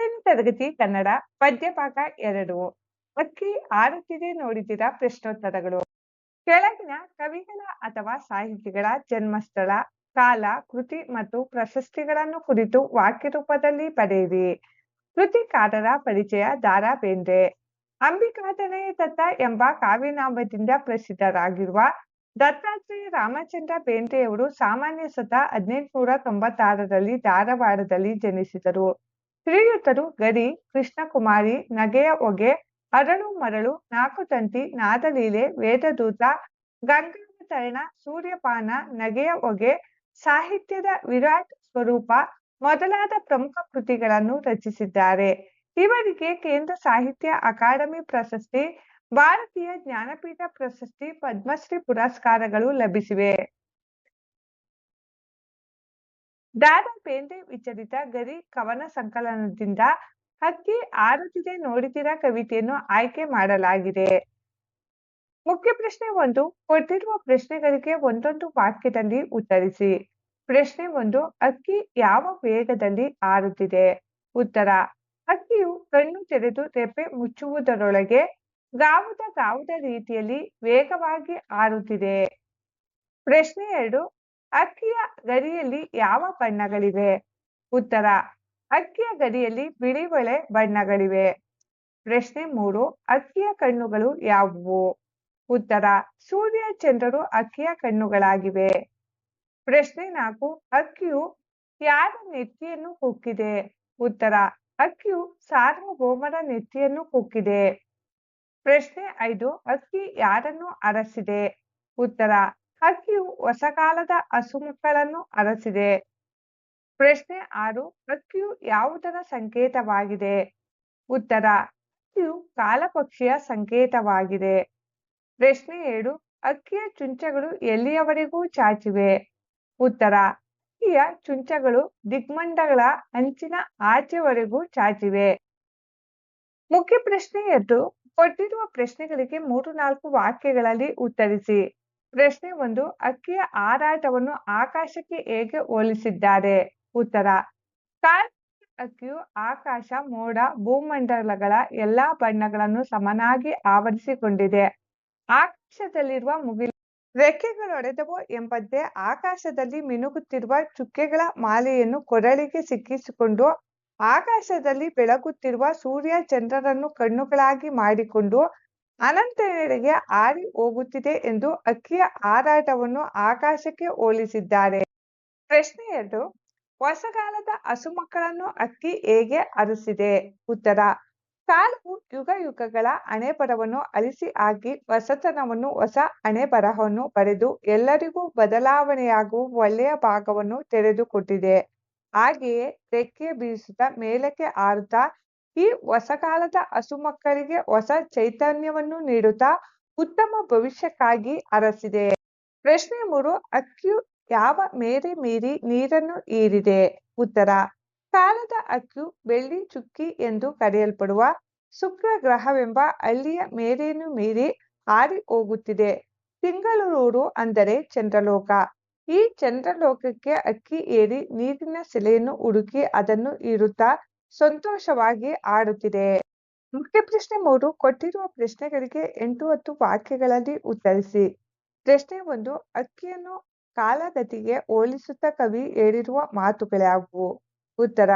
6ನೇ ತರಗತಿ ಕನ್ನಡ ಪದ್ಯ ಭಾಗ 2 ಅಕ್ಕಿ ಆರುತ್ತಿದೆ ನೋಡಿದಿರ ಪ್ರಶ್ನೋತ್ತರಗಳು. ಕೆಳಗಿನ ಕವಿಗಳ ಅಥವಾ ಸಾಹಿತಿಗಳ ಜನ್ಮಸ್ಥಳ, ಕಾಲ, ಕೃತಿ ಮತ್ತು ಪ್ರಶಸ್ತಿಗಳನ್ನು ಕುರಿತು ವಾಕ್ಯ ರೂಪದಲ್ಲಿ ಬರೆಯಿರಿ. ಕೃತಿಕಾರರ ಪರಿಚಯ. ದ.ರಾ ಬೇಂದ್ರೆ. ಅಂಬಿಕಾತನಯ ದತ್ತ ಎಂಬ ಕಾವ್ಯನಾಮದಿಂದ ಪ್ರಸಿದ್ಧರಾಗಿರುವ ದತ್ತಾತ್ರೇಯ ರಾಮಚಂದ್ರ ಬೇಂದ್ರೆಯವರು ಸಾಮಾನ್ಯ ಶತ 1896ರಲ್ಲಿ ಧಾರವಾಡದಲ್ಲಿ ಜನಿಸಿದರು. ಶ್ರೀಯುತರು ಗರಿ, ಕೃಷ್ಣಕುಮಾರಿ, ನಗೆಯ ಹೊಗೆ, ಅರಳು ಮರಳು, ನಾಲ್ಕು ತಂತಿ, ನಾದಲೀಲೆ, ವೇದದೂತ, ಗಂಗಾವತರಣ, ಸೂರ್ಯಪಾನ, ನಗೆಯ ಹೊಗೆ, ಸಾಹಿತ್ಯದ ವಿರಾಟ್ ಸ್ವರೂಪ ಮೊದಲಾದ ಪ್ರಮುಖ ಕೃತಿಗಳನ್ನು ರಚಿಸಿದ್ದಾರೆ. ಇವರಿಗೆ ಕೇಂದ್ರ ಸಾಹಿತ್ಯ ಅಕಾಡೆಮಿ ಪ್ರಶಸ್ತಿ, ಭಾರತೀಯ ಜ್ಞಾನಪೀಠ ಪ್ರಶಸ್ತಿ, ಪದ್ಮಶ್ರೀ ಪುರಸ್ಕಾರಗಳು ಲಭಿಸಿವೆ. ದ.ರಾ ಬೇಂದ್ರೆ ವಿಚಲಿತ ಗರಿ ಕವನ ಸಂಕಲನದಿಂದ ಅಕ್ಕಿ ಆರುತ್ತಿದೆ ನೋಡಿದಿರ ಕವಿತೆಯನ್ನು ಆಯ್ಕೆ ಮಾಡಲಾಗಿದೆ. ಮುಖ್ಯ ಪ್ರಶ್ನೆ 1. ಕೊಟ್ಟಿರುವ ಪ್ರಶ್ನೆಗಳಿಗೆ ಒಂದೊಂದು ವಾಕ್ಯದಲ್ಲಿ ಉತ್ತರಿಸಿ. ಪ್ರಶ್ನೆ 1. ಅಕ್ಕಿ ಯಾವ ವೇಗದಲ್ಲಿ ಆರುತ್ತಿದೆ? ಉತ್ತರ: ಅಕ್ಕಿಯು ಕಣ್ಣು ತೆರೆದು ರೆಪ್ಪೆ ಮುಚ್ಚುವುದರೊಳಗೆ ಗಾವುದ ರೀತಿಯಲ್ಲಿ ವೇಗವಾಗಿ ಆರುತ್ತಿದೆ. ಪ್ರಶ್ನೆ 2. ಅಕ್ಕಿಯ ಗರಿಯಲ್ಲಿ ಯಾವ ಬಣ್ಣಗಳಿವೆ? ಉತ್ತರ: ಅಕ್ಕಿಯ ಗರಿಯಲ್ಲಿ ಬಿಳಿಬಳೆ ಬಣ್ಣಗಳಿವೆ. ಪ್ರಶ್ನೆ 3. ಅಕ್ಕಿಯ ಕಣ್ಣುಗಳು ಯಾವುವು? ಉತ್ತರ: ಸೂರ್ಯ ಚಂದ್ರರು ಅಕ್ಕಿಯ ಕಣ್ಣುಗಳಾಗಿವೆ. ಪ್ರಶ್ನೆ 4. ಅಕ್ಕಿಯು ಯಾರ ನೆತ್ತಿಯನ್ನು ಕುಕ್ಕಿದೆ? ಉತ್ತರ: ಅಕ್ಕಿಯು ಸಾರ್ವಭೌಮರ ನೆತ್ತಿಯನ್ನು ಕುಕ್ಕಿದೆ. ಪ್ರಶ್ನೆ 5. ಅಕ್ಕಿ ಯಾರನ್ನು ಅರಸಿದೆ? ಉತ್ತರ: ಅಕ್ಕಿಯು ಹೊಸಕಾಲದ ಹಸುಮಕ್ಕಳನ್ನು ಅರಸಿದೆ. ಪ್ರಶ್ನೆ 6. ಅಕ್ಕಿಯು ಯಾವುದರ ಸಂಕೇತವಾಗಿದೆ? ಉತ್ತರ: ಅಕ್ಕಿಯು ಕಾಲಪಕ್ಷಿಯ ಸಂಕೇತವಾಗಿದೆ. ಪ್ರಶ್ನೆ 7. ಅಕ್ಕಿಯ ಚುಂಚಗಳು ಎಲ್ಲಿಯವರೆಗೂ ಚಾಚಿವೆ? ಉತ್ತರ: ಅಕ್ಕಿಯ ಚುಂಚಗಳು ದಿಗ್ಮಂಡಗಳ ಅಂಚಿನ ಆಚೆವರೆಗೂ ಚಾಚಿವೆ. ಮುಖ್ಯ ಪ್ರಶ್ನೆ 2. ಕೊಟ್ಟಿರುವ ಪ್ರಶ್ನೆಗಳಿಗೆ 3-4 ವಾಕ್ಯಗಳಲ್ಲಿ ಉತ್ತರಿಸಿ. ಪ್ರಶ್ನೆ 1. ಅಕ್ಕಿಯ ಹಾರಾಟವನ್ನು ಆಕಾಶಕ್ಕೆ ಹೇಗೆ ಹೋಲಿಸಿದ್ದಾರೆ? ಉತ್ತರ: ಅಕ್ಕಿಯು ಆಕಾಶ, ಮೋಡ, ಭೂಮಂಡಲಗಳ ಎಲ್ಲಾ ಬಣ್ಣಗಳನ್ನು ಸಮನಾಗಿ ಆವರಿಸಿಕೊಂಡಿದೆ. ಆಕಾಶದಲ್ಲಿರುವ ಮುಗಿಲು ರೆಕ್ಕೆಗಳೊಡೆದವೋ ಎಂಬಂತೆ ಆಕಾಶದಲ್ಲಿ ಮಿನುಗುತ್ತಿರುವ ಚುಕ್ಕೆಗಳ ಮಾಲೆಯನ್ನು ಕೊರಳಿಗೆ ಸಿಕ್ಕಿಸಿಕೊಂಡು ಆಕಾಶದಲ್ಲಿ ಬೆಳಗುತ್ತಿರುವ ಸೂರ್ಯ ಚಂದ್ರರನ್ನು ಕಣ್ಣುಗಳಾಗಿ ಮಾಡಿಕೊಂಡು ಅನಂತನೆಡೆಗೆ ಹಾರಿ ಹೋಗುತ್ತಿದೆ ಎಂದು ಅಕ್ಕಿಯ ಹಾರಾಟವನ್ನು ಆಕಾಶಕ್ಕೆ ಹೋಲಿಸಿದ್ದಾರೆ. ಪ್ರಶ್ನೆ 2. ಹೊಸಕಾಲದ ಹಸುಮಕ್ಕಳನ್ನು ಅಕ್ಕಿ ಹೇಗೆ ಅರಸಿದೆ? ಉತ್ತರ: ಕಾಲವು ಯುಗಗಳ ಹಣೆಬರಹವನ್ನು ಅಳಿಸಿ ಹಾಕಿ ಹೊಸತನವನ್ನು, ಹೊಸ ಹಣೆಬರಹವನ್ನು ಬರೆದು ಎಲ್ಲರಿಗೂ ಬದಲಾವಣೆಯಾಗುವ ಒಳ್ಳೆಯ ಭಾಗವನ್ನು ತೆರೆದುಕೊಟ್ಟಿದೆ. ಹಾಗೆಯೇ ರೆಕ್ಕೆ ಬೀಸುತ್ತಾ ಮೇಲಕ್ಕೆ ಹಾರುತ್ತಾ ಈ ಹೊಸಕಾಲದ ಹಸುಮಕ್ಕಳಿಗೆ ಹೊಸ ಚೈತನ್ಯವನ್ನು ನೀಡುತ್ತಾ ಉತ್ತಮ ಭವಿಷ್ಯಕ್ಕಾಗಿ ಅರಸಿದೆ. ಪ್ರಶ್ನೆ 3. ಅಕ್ಕಿಯು ಯಾವ ಮೇರೆ ಮೀರಿ ನೀರನ್ನು ಹೀರಿದೆ? ಉತ್ತರ: ಕಾಲದ ಅಕ್ಕಿಯು ಬೆಳ್ಳಿ ಚುಕ್ಕಿ ಎಂದು ಕರೆಯಲ್ಪಡುವ ಶುಕ್ರ ಗ್ರಹವೆಂಬ ಹಳ್ಳಿಯ ಮೇರೆಯನ್ನು ಮೀರಿ ಹಾರಿ ಹೋಗುತ್ತಿದೆ. ತಿಂಗಳೂರು ಅಂದರೆ ಚಂದ್ರಲೋಕ. ಈ ಚಂದ್ರಲೋಕಕ್ಕೆ ಅಕ್ಕಿ ಏರಿ ನೀರಿನ ಸೆಲೆಯನ್ನು ಹುಡುಕಿ ಅದನ್ನು ಹೀರುತ್ತಾ ಸಂತೋಷವಾಗಿ ಆಡುತ್ತಿದೆ. ಮುಖ್ಯ ಪ್ರಶ್ನೆ 3. ಕೊಟ್ಟಿರುವ ಪ್ರಶ್ನೆಗಳಿಗೆ 8-10 ವಾಕ್ಯಗಳಲ್ಲಿ ಉತ್ತರಿಸಿ. ಪ್ರಶ್ನೆ 1. ಅಕ್ಕಿಯನ್ನು ಕಾಲಗತಿಗೆ ಹೋಲಿಸುತ್ತಾ ಕವಿ ಹೇಳಿರುವ ಮಾತುಗಳ್ಯಾವುವು? ಉತ್ತರ: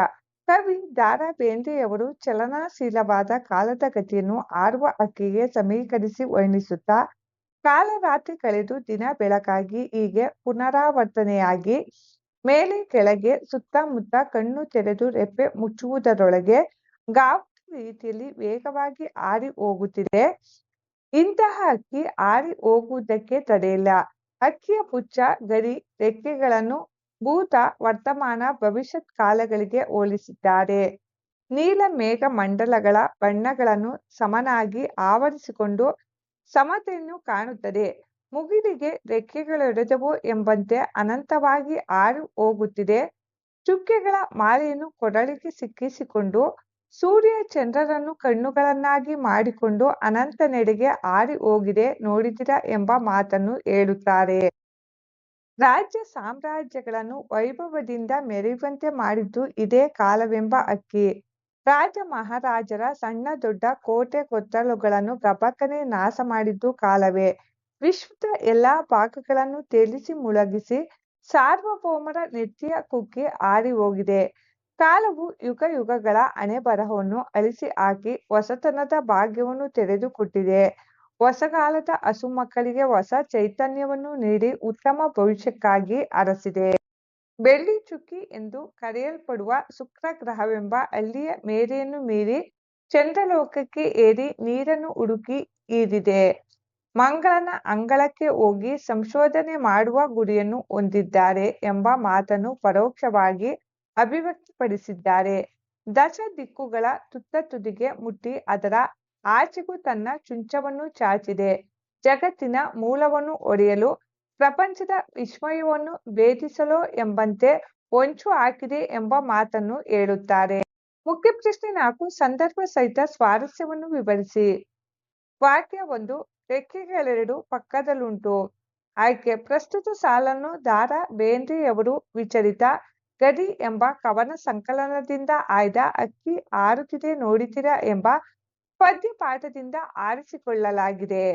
ಕವಿ ದ.ರಾ ಬೇಂದ್ರೆಯವರು ಚಲನಶೀಲವಾದ ಕಾಲದ ಗತಿಯನ್ನು ಹಾರುವ ಅಕ್ಕಿಗೆ ಸಮೀಕರಿಸಿ ವರ್ಣಿಸುತ್ತಾ ಕಾಲ ರಾತ್ರಿ ಕಳೆದು ದಿನ ಬೆಳಕಾಗಿ ಹೀಗೆ ಪುನರಾವರ್ತನೆಯಾಗಿ ಮೇಲೆ ಕೆಳಗೆ ಸುತ್ತಮುತ್ತ ಕಣ್ಣು ತೆರೆದು ರೆಪ್ಪೆ ಮುಚ್ಚುವುದರೊಳಗೆ ಗಾವುದ ರೀತಿಯಲ್ಲಿ ವೇಗವಾಗಿ ಹಾರಿ ಹೋಗುತ್ತಿದೆ. ಇಂತಹ ಅಕ್ಕಿ ಹಾರಿ ಹೋಗುವುದಕ್ಕೆ ತಡೆಯಿಲ್ಲ. ಅಕ್ಕಿಯ ಪುಚ್ಚ, ಗರಿ, ರೆಕ್ಕೆಗಳನ್ನು ಭೂತ, ವರ್ತಮಾನ, ಭವಿಷ್ಯತ್ ಕಾಲಗಳಿಗೆ ಹೋಲಿಸಿದ್ದಾರೆ. ನೀಲ ಮೇಘ ಮಂಡಲಗಳ ಬಣ್ಣಗಳನ್ನು ಸಮನಾಗಿ ಆವರಿಸಿಕೊಂಡು ಸಮತೆಯನ್ನು ಕಾಣುತ್ತದೆ. ಮುಗಿಲಿಗೆ ರೆಕ್ಕೆಗಳೊಡೆದವೋ ಎಂಬಂತೆ ಅನಂತವಾಗಿ ಹಾರಿ ಹೋಗುತ್ತಿದೆ. ಚುಕ್ಕೆಗಳ ಮಾಲೆಯನ್ನು ಕೊರಳಿಗೆ ಸಿಕ್ಕಿಸಿಕೊಂಡು ಸೂರ್ಯ ಚಂದ್ರರನ್ನು ಕಣ್ಣುಗಳನ್ನಾಗಿ ಮಾಡಿಕೊಂಡು ಅನಂತನೆಡೆಗೆ ಹಾರಿ ಹೋಗಿದೆ ನೋಡಿದಿರ ಎಂಬ ಮಾತನ್ನು ಹೇಳುತ್ತಾರೆ. ರಾಜ್ಯ ಸಾಮ್ರಾಜ್ಯಗಳನ್ನು ವೈಭವದಿಂದ ಮೆರೆಯುವಂತೆ ಮಾಡಿದ್ದು ಇದೇ ಕಾಲವೆಂಬ ಅಕ್ಕಿ. ರಾಜ ಮಹಾರಾಜರ ಸಣ್ಣ ದೊಡ್ಡ ಕೋಟೆ ಕೊತ್ತಲುಗಳನ್ನು ಗಬಕ್ಕನೆ ನಾಶ ಮಾಡಿದ್ದು ಕಾಲವೇ. ವಿಶ್ವದ ಎಲ್ಲಾ ಭಾಗಗಳನ್ನು ತೇಲಿಸಿ ಮುಳುಗಿಸಿ ಸಾರ್ವಭೌಮರ ನೆತ್ತಿಯ ಕುಕ್ಕಿ ಹಾರಿ ಹೋಗಿದೆ. ಕಾಲವು ಯುಗ ಯುಗಗಳ ಹಣೆಬರಹವನ್ನು ಅಳಿಸಿ ಹಾಕಿ ಹೊಸತನದ ಭಾಗ್ಯವನ್ನು ತೆರೆದುಕೊಟ್ಟಿದೆ. ಹೊಸಗಾಲದ ಹಸುಮಕ್ಕಳಿಗೆ ಹೊಸ ಚೈತನ್ಯವನ್ನು ನೀಡಿ ಉತ್ತಮ ಭವಿಷ್ಯಕ್ಕಾಗಿ ಅರಸಿದೆ. ಬೆಳ್ಳಿ ಚುಕ್ಕಿ ಎಂದು ಕರೆಯಲ್ಪಡುವ ಶುಕ್ರ ಗ್ರಹವೆಂಬ ಹಳ್ಳಿಯ ಮೇರೆಯನ್ನು ಮೀರಿ ಚಂದ್ರಲೋಕಕ್ಕೆ ಏರಿ ನೀರನ್ನು ಹುಡುಕಿ ಈದಿದೆ. ಮಂಗಳನ ಅಂಗಳಕ್ಕೆ ಹೋಗಿ ಸಂಶೋಧನೆ ಮಾಡುವ ಗುರಿಯನ್ನು ಹೊಂದಿದ್ದಾರೆ ಎಂಬ ಮಾತನ್ನು ಪರೋಕ್ಷವಾಗಿ ಅಭಿವ್ಯಕ್ತಿಪಡಿಸಿದ್ದಾರೆ. ದಶ ದಿಕ್ಕುಗಳ ತುತ್ತ ತುದಿಗೆ ಮುಟ್ಟಿ ಅದರ ಆಚೆಗೂ ತನ್ನ ಚುಂಚವನ್ನು ಚಾಚಿದೆ. ಜಗತ್ತಿನ ಮೂಲವನ್ನು ಒಡೆಯಲು ಪ್ರಪಂಚದ ವಿಸ್ಮಯವನ್ನು ಭೇದಿಸಲೋ ಎಂಬಂತೆ ಹೊಂಚು ಹಾಕಿದೆ ಎಂಬ ಮಾತನ್ನು ಹೇಳುತ್ತಾರೆ. ಮುಖ್ಯ ಪ್ರಶ್ನೆ 4 ಸಂದರ್ಭ ಸಹಿತ ಸ್ವಾರಸ್ಯವನ್ನು ವಿವರಿಸಿ. ವಾಕ್ಯ 1 ರೆಕ್ಕೆಗಳೆರಡು ಪಕ್ಕದಲ್ಲುಂಟು. ಆಯ್ಕೆ ಪ್ರಸ್ತುತ ಸಾಲನ್ನು ದ. ರಾ ಬೇಂದ್ರೆಯವರು ವಿಚಲಿತ ಗಡಿ ಎಂಬ ಕವನ ಸಂಕಲನದಿಂದ ಆಯ್ದ ಹಕ್ಕಿ ಹಾರುತ್ತಿದೆ ನೋಡಿದಿರಾ ಎಂಬ ಪದ್ಯ ಪಾಠದಿಂದ ಆರಿಸಿಕೊಳ್ಳಲಾಗಿದೆ.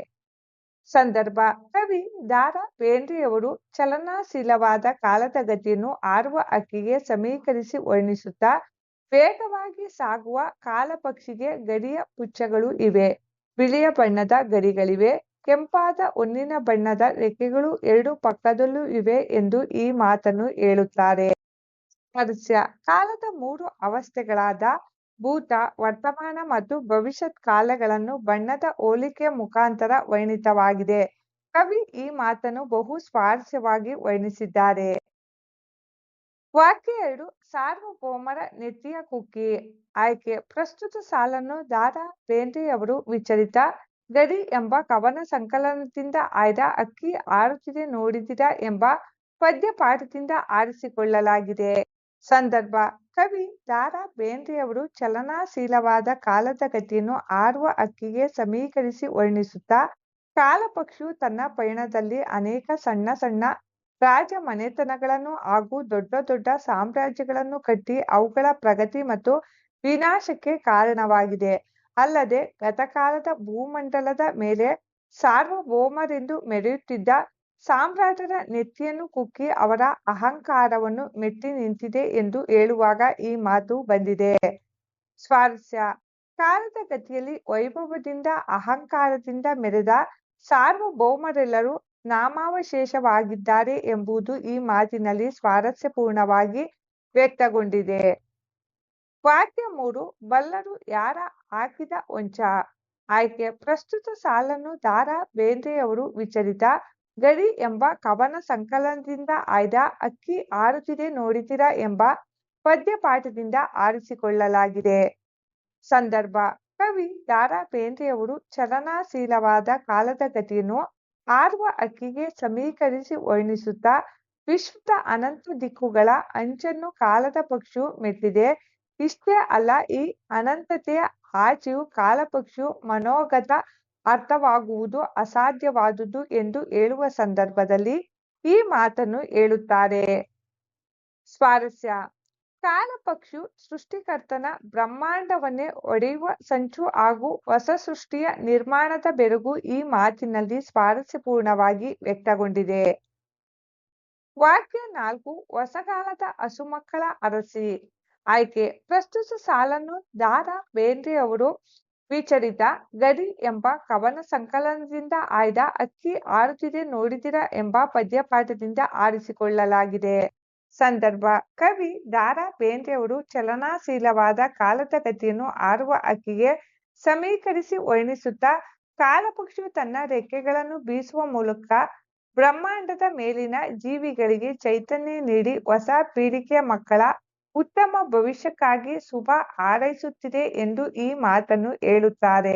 ಸಂದರ್ಭ ಕವಿ ದ. ರಾ ಬೇಂದ್ರೆಯವರು ಚಲನಶೀಲವಾದ ಕಾಲದ ಗತಿಯನ್ನು ಹಾರುವ ಹಕ್ಕಿಗೆ ಸಮೀಕರಿಸಿ ವರ್ಣಿಸುತ್ತಾ ವೇಗವಾಗಿ ಸಾಗುವ ಕಾಲಪಕ್ಷಿಗೆ ಗಡಿಯ ಪುಚ್ಚಗಳು ಇವೆ, ಬಿಳಿಯ ಬಣ್ಣದ ಗರಿಗಳಿವೆ, ಕೆಂಪಾದ ಹೊನ್ನಿನ ಬಣ್ಣದ ರೆಕ್ಕೆಗಳು ಎರಡು ಪಕ್ಕದಲ್ಲೂ ಇವೆ ಎಂದು ಈ ಮಾತನ್ನು ಹೇಳುತ್ತಾರೆ. ಸ್ವಾರಸ್ಯ ಕಾಲದ ಮೂರು ಅವಸ್ಥೆಗಳಾದ ಭೂತ, ವರ್ತಮಾನ ಮತ್ತು ಭವಿಷ್ಯತ್ ಕಾಲಗಳನ್ನು ಬಣ್ಣದ ಹೋಲಿಕೆಯ ಮುಖಾಂತರ ವರ್ಣಿತವಾಗಿದೆ. ಕವಿ ಈ ಮಾತನ್ನು ಬಹು ಸ್ವಾರಸ್ಯವಾಗಿ ವರ್ಣಿಸಿದ್ದಾರೆ. ವಾಕ್ಯ 2 ಸಾರ್ವಭೌಮರ ನೆತ್ತಿಯ ಕುಕ್ಕಿ. ಆಯ್ಕೆ ಪ್ರಸ್ತುತ ಸಾಲನ್ನು ದ. ರಾ ಬೇಂದ್ರೆಯವರು ವಿಚಲಿತ ಗಡಿ ಎಂಬ ಕವನ ಸಂಕಲನದಿಂದ ಆಯ್ದ ಹಕ್ಕಿ ಹಾರುತ್ತಿದೆ ನೋಡಿದಿರಾ ಎಂಬ ಪದ್ಯ ಪಾಠದಿಂದ ಆರಿಸಿಕೊಳ್ಳಲಾಗಿದೆ. ಸಂದರ್ಭ ಕವಿ ದ. ರಾ ಬೇಂದ್ರೆಯವರು ಚಲನಶೀಲವಾದ ಕಾಲದ ಗತಿಯನ್ನು ಹಾರುವ ಹಕ್ಕಿಗೆ ಸಮೀಕರಿಸಿ ವರ್ಣಿಸುತ್ತಾ ಕಾಲಪಕ್ಷಿಯು ತನ್ನ ಪಯಣದಲ್ಲಿ ಅನೇಕ ಸಣ್ಣ ಸಣ್ಣ ರಾಜ ಮನೆತನಗಳನ್ನು ಹಾಗೂ ದೊಡ್ಡ ದೊಡ್ಡ ಸಾಮ್ರಾಜ್ಯಗಳನ್ನು ಕಟ್ಟಿ ಅವುಗಳ ಪ್ರಗತಿ ಮತ್ತು ವಿನಾಶಕ್ಕೆ ಕಾರಣವಾಗಿದೆ. ಅಲ್ಲದೆ ಗತಕಾಲದ ಭೂಮಂಡಲದ ಮೇಲೆ ಸಾರ್ವಭೌಮರೆಂದು ಮೆರೆಯುತ್ತಿದ್ದ ಸಾಮ್ರಾಟರ ನೆತ್ತಿಯನ್ನು ಕುಕ್ಕಿ ಅವರ ಅಹಂಕಾರವನ್ನು ಮೆಟ್ಟಿ ನಿಂತಿದೆ ಎಂದು ಹೇಳುವಾಗ ಈ ಮಾತು ಬಂದಿದೆ. ಸ್ವಾರಸ್ಯ ಕಾಲದ ಗತಿಯಲ್ಲಿ ವೈಭವದಿಂದ ಅಹಂಕಾರದಿಂದ ಮೆರೆದ ಸಾರ್ವಭೌಮರೆಲ್ಲರೂ ನಾಮಾವಶೇಷವಾಗಿದ್ದಾರೆ ಎಂಬುದು ಈ ಮಾತಿನಲ್ಲಿ ಸ್ವಾರಸ್ಯಪೂರ್ಣವಾಗಿ ವ್ಯಕ್ತಗೊಂಡಿದೆ. ವಾಕ್ಯ 3 ಬಲ್ಲರು ಯಾರ ಹಾಕಿದ ಹೊಂಚ. ಆಯ್ಕೆ ಪ್ರಸ್ತುತ ಸಾಲನ್ನು ದ. ರಾ ಬೇಂದ್ರೆಯವರು ವಿಚಲಿತ ಗಡಿ ಎಂಬ ಕವನ ಸಂಕಲನದಿಂದ ಆಯ್ದ ಹಕ್ಕಿ ಹಾರುತ್ತಿದೆ ನೋಡಿದಿರಾ ಎಂಬ ಪದ್ಯ ಪಾಠದಿಂದ ಆರಿಸಿಕೊಳ್ಳಲಾಗಿದೆ. ಸಂದರ್ಭ ಕವಿ ದ. ರಾ ಬೇಂದ್ರೆಯವರು ಚಲನಶೀಲವಾದ ಕಾಲದ ಗತಿಯನ್ನು ಹಾರುವ ಹಕ್ಕಿಗೆ ಸಮೀಕರಿಸಿ ವರ್ಣಿಸುತ್ತಾ ವಿಶ್ವದ ಅನಂತ ದಿಕ್ಕುಗಳ ಅಂಚನ್ನು ಕಾಲದ ಪಕ್ಷಿಯು ಮೆಟ್ಟಿದೆ. ಇಷ್ಟೇ ಅಲ್ಲ, ಈ ಅನಂತತೆಯ ಆಚೆಯೂ ಕಾಲಪಕ್ಷಿಯು ಮನೋಗತ ಅರ್ಥವಾಗುವುದು ಅಸಾಧ್ಯವಾದುದು ಎಂದು ಹೇಳುವ ಸಂದರ್ಭದಲ್ಲಿ ಈ ಮಾತನ್ನು ಹೇಳುತ್ತಾರೆ. ಸ್ವಾರಸ್ಯ ಕಾಲಪಕ್ಷಿಯು ಸೃಷ್ಟಿಕರ್ತನ ಬ್ರಹ್ಮಾಂಡವನ್ನೇ ಒಡೆಯುವ ಸಂಚು ಹಾಗೂ ಹೊಸ ಸೃಷ್ಟಿಯ ನಿರ್ಮಾಣದ ಬೆರಗು ಈ ಮಾತಿನಲ್ಲಿ ಸ್ವಾರಸ್ಯಪೂರ್ಣವಾಗಿ ವ್ಯಕ್ತಗೊಂಡಿದೆ. ವಾಕ್ಯ 4 ಹೊಸಗಾಲದ ಹಸುಮಕ್ಕಳ ಅರಸಿ. ಆಯ್ಕೆ ಪ್ರಸ್ತುತ ಸಾಲನ್ನು ದ. ರಾ ಬೇಂದ್ರೆಯವರು ವಿಚಲಿತ ಗಡಿ ಎಂಬ ಕವನ ಸಂಕಲನದಿಂದ ಆಯ್ದ ಹಕ್ಕಿ ಹಾರುತ್ತಿದೆ ನೋಡಿದಿರಾ ಎಂಬ ಪದ್ಯಪಾಠದಿಂದ ಆರಿಸಿಕೊಳ್ಳಲಾಗಿದೆ. ಸಂದರ್ಭ ಕವಿ ದ. ರಾ ಬೇಂದ್ರೆಯವರು ಚಲನಶೀಲವಾದ ಕಾಲದ ಗತಿಯನ್ನು ಹಾರುವ ಹಕ್ಕಿಗೆ ಸಮೀಕರಿಸಿ ವರ್ಣಿಸುತ್ತಾ ಕಾಲಪಕ್ಷಿಯು ತನ್ನ ರೆಕ್ಕೆಗಳನ್ನು ಬೀಸುವ ಮೂಲಕ ಬ್ರಹ್ಮಾಂಡದ ಮೇಲಿನ ಜೀವಿಗಳಿಗೆ ಚೈತನ್ಯ ನೀಡಿ ಹೊಸ ಪೀಳಿಗೆಯ ಮಕ್ಕಳ ಉತ್ತಮ ಭವಿಷ್ಯಕ್ಕಾಗಿ ಶುಭ ಹಾರೈಸುತ್ತಿದೆ ಎಂದು ಈ ಮಾತನ್ನು ಹೇಳುತ್ತಾರೆ.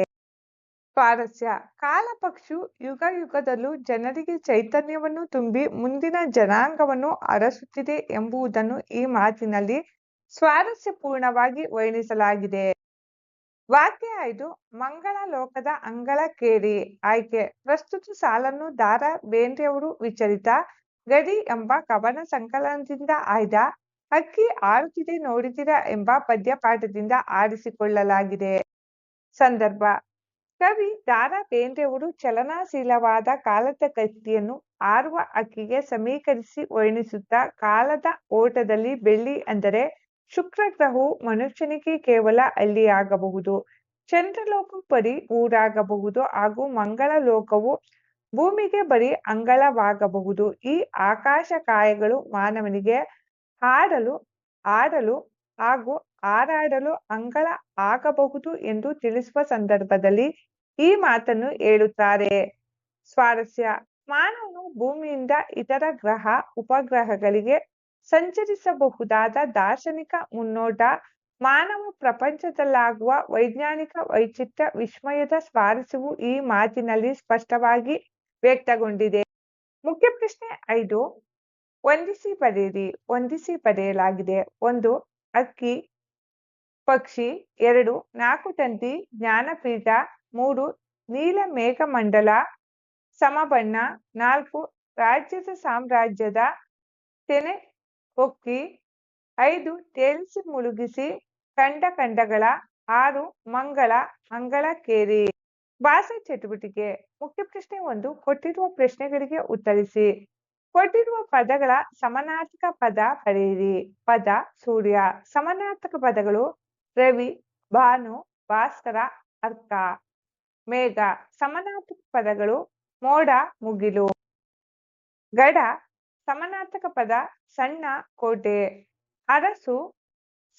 ಸ್ವಾರಸ್ಯ ಕಾಲಪಕ್ಷಿಯು ಯುಗ ಯುಗದಲ್ಲೂ ಜನರಿಗೆ ಚೈತನ್ಯವನ್ನು ತುಂಬಿ ಮುಂದಿನ ಜನಾಂಗವನ್ನು ಅರಸುತ್ತಿದೆ ಎಂಬುದನ್ನು ಈ ಮಾತಿನಲ್ಲಿ ಸ್ವಾರಸ್ಯಪೂರ್ಣವಾಗಿ ವರ್ಣಿಸಲಾಗಿದೆ. ವಾಕ್ಯ 5 ಮಂಗಳ ಲೋಕದ ಅಂಗಳಕ್ಕೇರಿ. ಆಯ್ಕೆ ಪ್ರಸ್ತುತ ಸಾಲನ್ನು ದ. ರಾ ಬೇಂದ್ರೆಯವರು ವಿಚಲಿತ ಗಡಿ ಎಂಬ ಕವನ ಸಂಕಲನದಿಂದ ಆಯ್ದ ಅಕ್ಕಿ ಆರುತ್ತಿದೆ ನೋಡಿದಿರ ಎಂಬ ಪದ್ಯಪಾಠದಿಂದ ಆರಿಸಿಕೊಳ್ಳಲಾಗಿದೆ. ಸಂದರ್ಭ: ಕವಿ ದ.ರಾ. ಬೇಂದ್ರೆಯವರು ಚಲನಶೀಲವಾದ ಕಾಲದ ಗತಿಯನ್ನು ಹಾರುವ ಹಕ್ಕಿಗೆ ಸಮೀಕರಿಸಿ ವರ್ಣಿಸುತ್ತಾ, ಕಾಲದ ಓಟದಲ್ಲಿ ಬೆಳ್ಳಿ ಅಂದರೆ ಶುಕ್ರ ಗ್ರಹವು ಮನುಷ್ಯನಿಗೆ ಕೇವಲ ಹಳ್ಳಿಯಾಗಬಹುದು, ಚಂದ್ರಲೋಕವು ಬರೀ ಊರಾಗಬಹುದು ಹಾಗೂ ಮಂಗಳ ಲೋಕವು ಭೂಮಿಗೆ ಬರೀ ಅಂಗಳವಾಗಬಹುದು. ಈ ಆಕಾಶಕಾಯಗಳು ಮಾನವನಿಗೆ ಆಡಲು ಹಾಗೂ ಹಾರಾಡಲು ಅಂಗಳ ಆಗಬಹುದು ಎಂದು ತಿಳಿಸುವ ಸಂದರ್ಭದಲ್ಲಿ ಈ ಮಾತನ್ನು ಹೇಳುತ್ತಾರೆ. ಸ್ವಾರಸ್ಯ: ಮಾನವನು ಭೂಮಿಯಿಂದ ಇತರ ಗ್ರಹ ಉಪಗ್ರಹಗಳಿಗೆ ಸಂಚರಿಸಬಹುದಾದ ದಾರ್ಶನಿಕ ಮುನ್ನೋಟ, ಮಾನವ ಪ್ರಪಂಚದಲ್ಲಾಗುವ ವೈಜ್ಞಾನಿಕ ವೈಚಿತ್ರ್ಯ ವಿಸ್ಮಯದ ಸ್ವಾರಸ್ಯವು ಈ ಮಾತಿನಲ್ಲಿ ಸ್ಪಷ್ಟವಾಗಿ ವ್ಯಕ್ತಗೊಂಡಿದೆ. ಮುಖ್ಯ ಪ್ರಶ್ನೆ 5 ಹೊಂದಿಸಿ ಬರೆಯಿರಿ. ಹೊಂದಿಸಿ ಬರೆಯಲಾಗಿದೆ: 1. ಅಕ್ಕಿ ಪಕ್ಷಿ. 2. 4 ತಂತಿ ಜ್ಞಾನಪೀಠ. 3. ನೀಲ ಮೇಘಮಂಡಲ ಸಮಬಣ್ಣ. 4. ರಾಜ್ಯದ ಸಾಮ್ರಾಜ್ಯದ ತೆನೆ ಹೊಕ್ಕಿ. 5. ತೇಲಿಸಿ ಮುಳುಗಿಸಿ ಕಂಡ ಖಂಡಗಳ. 6. ಮಂಗಳ ಅಂಗಳಕ್ಕೇರಿ. ಭಾಷಾ ಚಟುವಟಿಕೆ. ಮುಖ್ಯ ಪ್ರಶ್ನೆ 1. ಕೊಟ್ಟಿರುವ ಪ್ರಶ್ನೆಗಳಿಗೆ ಉತ್ತರಿಸಿ. ಕೊಟ್ಟಿರುವ ಪದಗಳ ಸಮಾನಾರ್ಥಕ ಪದ ಬರೆಯಿರಿ. ಪದ: ಸೂರ್ಯ. ಸಮಾನಾರ್ಥಕ ಪದಗಳು: ರವಿ, ಭಾನು, ಭಾಸ್ಕರ, ಅರ್ಕ. ಮೇಘ. ಸಮಾನಾರ್ಥಕ ಪದಗಳು: ಮೋಡ, ಮುಗಿಲು. ಗಡ. ಸಮಾನಾರ್ಥಕ ಪದ: ಸಣ್ಣ, ಕೋಟೆ. ಅರಸು.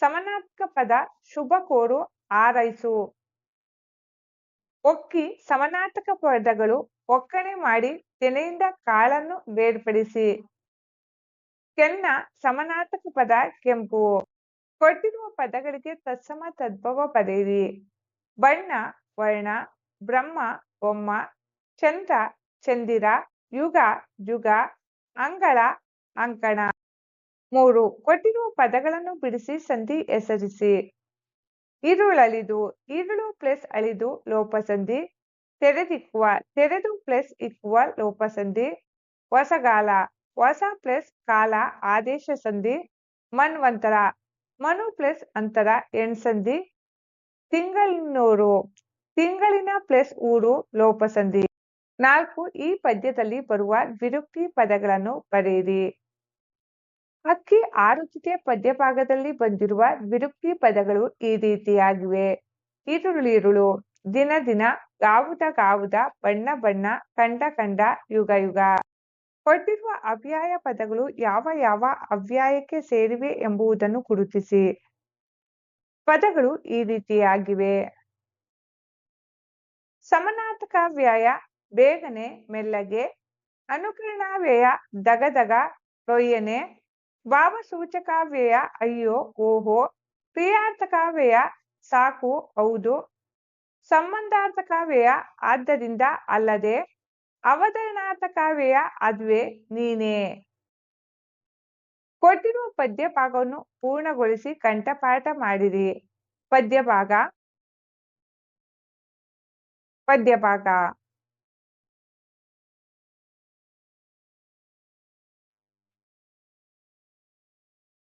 ಸಮಾನಾರ್ಥಕ ಪದ: ಶುಭ ಕೋರು, ಹಾರೈಸು. ಒಕ್ಕಿ. ಸಮಾನಾರ್ಥಕ ಪದಗಳು: ಒಕ್ಕಣೆ ಮಾಡಿ ತೆನೆಯಿಂದ ಕಾಳನ್ನು ಬೇರ್ಪಡಿಸಿ. ಕೆನ್ನ. ಸಮಾನಾರ್ಥಕ ಪದ: ಕೆಂಪು. ಕೊಟ್ಟಿರುವ ಪದಗಳಿಗೆ ತತ್ಸಮ ತದ್ಭವ ಬರೆಯಿರಿ. ಬಣ್ಣ: ವರ್ಣ. ಬ್ರಹ್ಮ: ಬೊಮ್ಮ. ಚಂದ್ರ: ಚಂದಿರ. ಯುಗ: ಜುಗ. ಅಂಗಳ: ಅಂಕಣ. 3. ಕೊಟ್ಟಿರುವ ಪದಗಳನ್ನು ಬಿಡಿಸಿ ಸಂಧಿ ಹೆಸರಿಸಿ. ಇರುಳಲಿದು. ಇರುಳು ಪ್ಲಸ್ ಅಳಿದು ಲೋಪಸಂಧಿ. ತೆರೆದಿಕ್ಕುವ. ತೆರೆದು ಪ್ಲಸ್ ಇಕ್ಕುವ ಲೋಪಸಂಧಿ. ಹೊಸಗಾಲ. ಹೊಸ ಪ್ಲಸ್ ಕಾಲ ಆದೇಶ ಸಂಧಿ. ಮನ್ವಂತರ. ಮನು ಪ್ಲಸ್ ಅಂತರ ಎಣ್ಸಂಧಿ. ತಿಂಗಳಿನೂರು. ತಿಂಗಳಿನ ಪ್ಲಸ್ ಊರು ಲೋಪಸಂಧಿ. 4. ಈ ಪದ್ಯದಲ್ಲಿ ಬರುವ ದ್ವಿರುಕ್ತಿ ಪದಗಳನ್ನು ಬರೆಯಿರಿ. ಅಕ್ಕಿ ಹಾರುತ್ತಿದೆ ಪದ್ಯಭಾಗದಲ್ಲಿ ಬಂದಿರುವ ದ್ವಿರುಕ್ತಿ ಪದಗಳು ಈ ರೀತಿಯಾಗಿವೆ: ಇರುಳಿರುಳು, ದಿನ ದಿನ, ಗಾವುದ ಗಾವುದ, ಬಣ್ಣ ಬಣ್ಣ, ಕಂಡ ಕಂಡ, ಯುಗ ಯುಗ. ಕೊಟ್ಟಿರುವ ಅವ್ಯಯ ಪದಗಳು ಯಾವ ಯಾವ ಅವ್ಯಯಕ್ಕೆ ಸೇರಿವೆ ಎಂಬುದನ್ನು ಗುರುತಿಸಿ. ಪದಗಳು ಈ ರೀತಿಯಾಗಿವೆ: ಸಮಾನಾರ್ಥಕವ್ಯಯ ಬೇಗನೆ ಮೆಲ್ಲಗೆ. ಅನುಕರಣಾವ್ಯಯ ದಗದಗ ರೊಯ್ಯನೆ. ಭಾವಸೂಚಕಾವ್ಯಯ ಅಯ್ಯೋ ಓಹೋ. ಕ್ರಿಯಾರ್ಥಕವ್ಯಯ ಸಾಕು ಹೌದು. ಸಂಬಂಧಾರ್ಥಕವ್ಯಯ ಆದ್ದರಿಂದ ಅಲ್ಲದೆ. ಅವತರಣಾರ್ಥಕವ್ಯಯ ಅದುವೇ ನೀನೇ. ಕೊಟ್ಟಿರುವ ಪದ್ಯಭಾಗವನ್ನು ಪೂರ್ಣಗೊಳಿಸಿ ಕಂಠಪಾಠ ಮಾಡಿರಿ. ಪದ್ಯಭಾಗ.